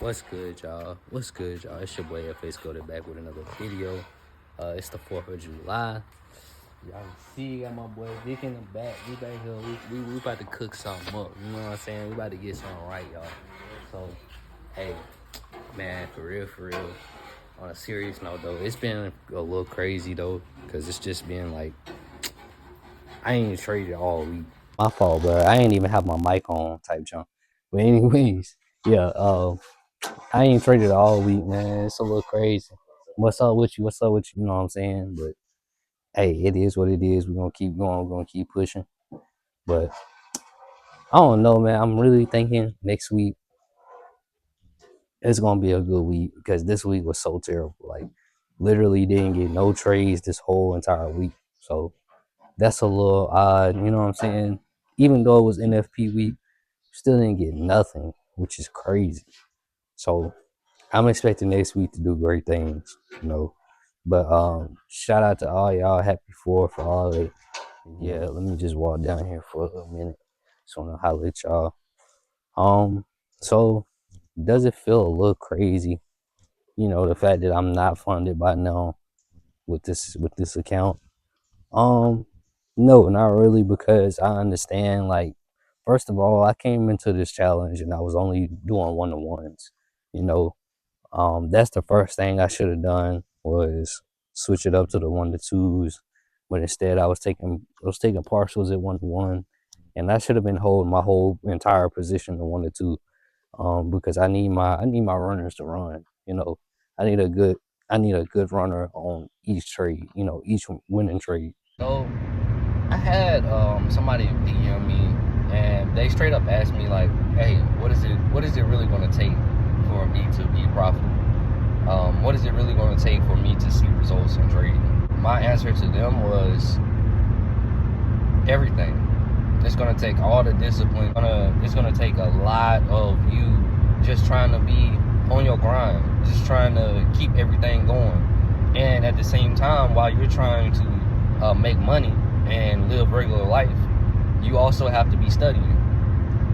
What's good, y'all? What's good, y'all? It's your boy FA Scotty back with another video. It's the 4th of July. Y'all can see, got my boy Vic in the back. We back here. We about to cook something up. You know what I'm saying? We about to get something right, y'all. So, hey, man, for real. On a serious note, though, it's been a little crazy, though, because it's just been like, I ain't even traded all week. My fault, bro. I ain't even have my mic on type jump. But anyways, yeah, I ain't traded all week, man. It's a little crazy. What's up with you? You know what I'm saying? But hey, it is what it is. We're gonna keep going, we're gonna keep pushing. But I don't know, man. I'm really thinking next week it's gonna be a good week because this week was so terrible. Like literally didn't get no trades this whole entire week. So that's a little odd, you know what I'm saying? Even though it was NFP week, still didn't get nothing, which is crazy. So I'm expecting next week to do great things, you know. But shout out to all y'all. Happy 4th for all that. Yeah, let me just walk down here for a minute. Just wanna holler at y'all. So does it feel a little crazy, you know, the fact that I'm not funded by now with this account? No, not really, because I understand, like, first of all, I came into this challenge and I was only doing 1-to-1s, you know. That's the first thing I should have done was switch it up to the 1-to-2s, but instead I was taking partials at 1-to-1, and I should have been holding my whole entire position to 1-to-2, because I need my runners to run. You know, I need a good runner on each trade. You know, each winning trade. So I had somebody DM me, and they straight up asked me like, "Hey, what is it really going to take for me to be profitable? What is it really going to take for me to see results in trading?" My answer to them was everything. It's going to take all the discipline. It's going to take a lot of you just trying to be on your grind, just trying to keep everything going. And at the same time, while you're trying to make money and live regular life, you also have to be studying.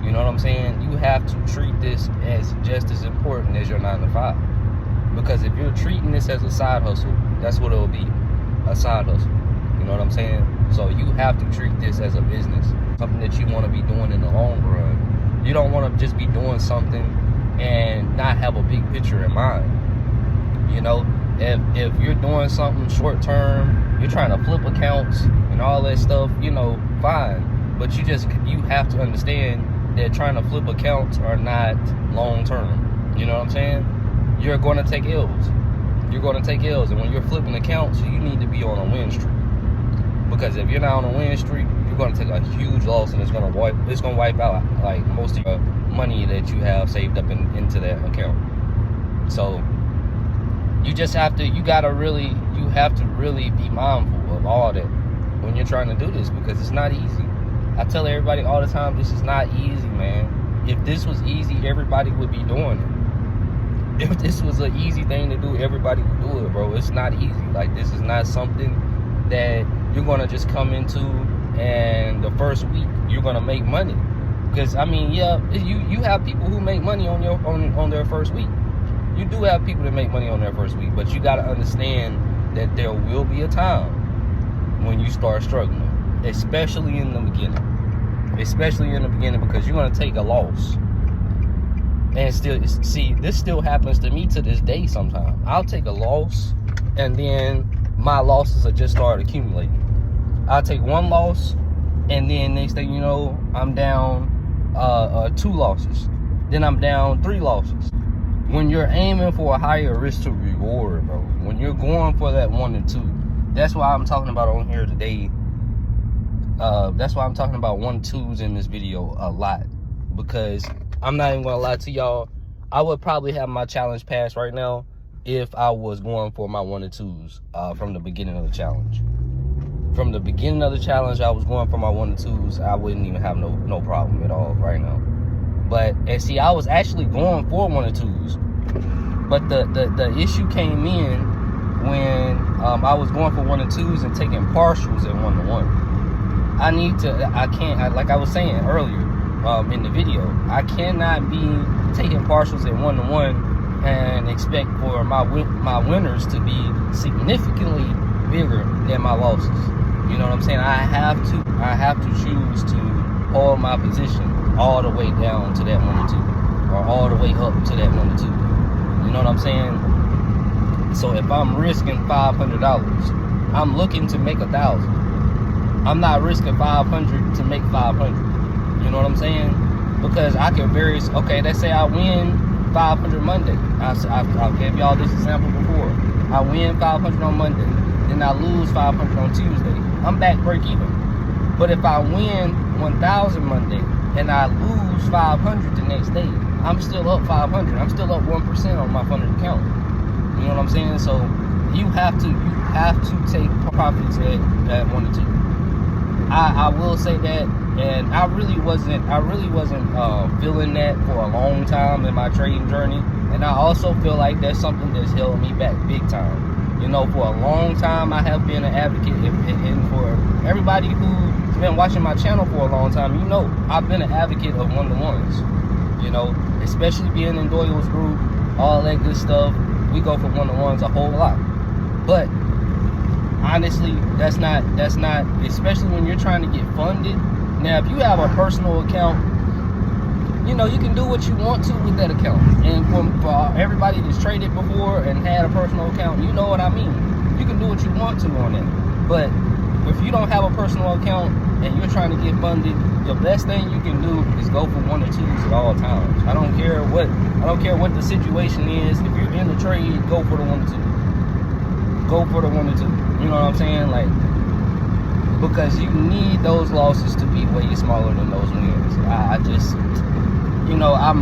You know what I'm saying? You have to treat this as just as important as your 9-to-5. Because if you're treating this as a side hustle, that's what it'll be, a side hustle. You know what I'm saying? So you have to treat this as a business, something that you want to be doing in the long run. You don't want to just be doing something and not have a big picture in mind. You know, if you're doing something short term, you're trying to flip accounts and all that stuff, you know, fine. But you have to understand that trying to flip accounts are not long term. You know what I'm saying? You're going to take L's. And when you're flipping accounts, you need to be on a win streak. Because if you're not on a win streak, you're going to take a huge loss, and it's going to wipe out like most of your money that you have saved up into that account. So you have to really be mindful of all that when you're trying to do this, because it's not easy. I tell everybody all the time, this is not easy, man. If this was easy, everybody would be doing it. If this was an easy thing to do, everybody would do it, bro. It's not easy. Like, this is not something that you're gonna just come into and the first week you're gonna make money. Because I mean, yeah, you have people who make money on their first week. You do have people that make money on their first week, but you gotta understand that there will be a time when you start struggling, especially in the beginning. Because you're gonna take a loss. And this still happens to me to this day sometimes. I'll take a loss, and then my losses will just start accumulating. I'll take one loss, and then next thing you know, I'm down 2 losses. Then I'm down 3 losses. When you're aiming for a higher risk to reward, bro, when you're going for that 1 and 2, that's why I'm talking about on here today. That's why I'm talking about 1-2s in this video a lot, because I'm not even gonna lie to y'all, I would probably have my challenge pass right now if I was going for my 1-2s from the beginning of the challenge. From the beginning of the challenge, I was going for my 1-2s. I wouldn't even have no problem at all right now. But and see, I was actually going for 1-2s, but the issue came in when I was going for 1-2s and taking partials at 1-to-1. Like I was saying earlier in the video, I cannot be taking partials at 1-to-1 and expect for my winners to be significantly bigger than my losses. You know what I'm saying? I have to choose to hold my position all the way down to that 1-2, or all the way up to that 1-2. You know what I'm saying? So if I'm risking $500, I'm looking to make 1,000. I'm not risking 500 to make 500. You know what I'm saying? Because I can vary. Okay, let's say I win 500 Monday. I gave y'all this example before. I win 500 on Monday, then I lose 500 on Tuesday. I'm back break even. But if I win 1,000 Monday and I lose 500 the next day, I'm still up 500. I'm still up 1% on my funded account. You know what I'm saying? So you have to take profits at 1-2. I will say that, and I really wasn't feeling that for a long time in my trading journey, and I also feel like that's something that's held me back big time. You know, for a long time I have been an advocate, and for everybody who's been watching my channel for a long time, you know, I've been an advocate of 1-to-1s. You know, especially being in Doyle's group, all that good stuff. We go for 1-to-1s a whole lot, but honestly, that's not, especially when you're trying to get funded. Now, if you have a personal account, you know, you can do what you want to with that account. And for everybody that's traded before and had a personal account, you know what I mean. You can do what you want to on it. But if you don't have a personal account and you're trying to get funded, the best thing you can do is go for 1-2s at all times. I don't care what the situation is. If you're in the trade, go for the 1-2. Go for the 1-2. You know what I'm saying? Like, because you need those losses to be way smaller than those wins. I just, you know, I've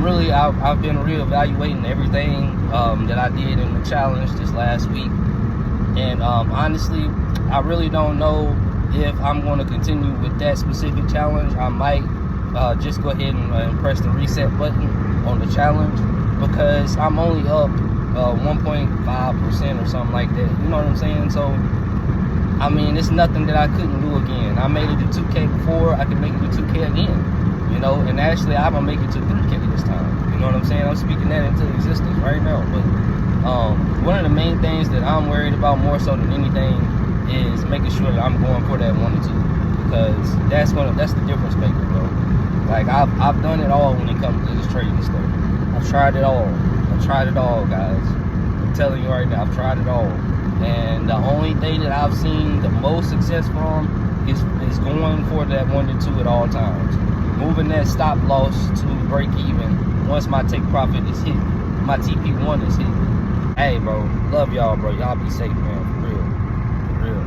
been reevaluating everything that I did in the challenge this last week. And honestly, I really don't know if I'm going to continue with that specific challenge. I might just go ahead and press the reset button on the challenge, because I'm only up 1.5% or something like that. You know what I'm saying? So, I mean, it's nothing that I couldn't do again. I made it to 2K before, I can make it to 2K again. You know, and actually I'm gonna make it to 3K this time. You know what I'm saying? I'm speaking that into existence right now. But one of the main things that I'm worried about more so than anything is making sure that I'm going for that 1-2, because that's the difference maker, bro. Like, I've done it all when it comes to this trading stuff. I've tried it all. I've tried it all, guys. I'm telling you right now, I've tried it all. And the only thing that I've seen the most success from is going for that 1-2 at all times. Moving that stop loss to break even once my take profit is hit, my TP1 is hit. Hey, bro, love y'all, bro. Y'all be safe, man. For real. For real.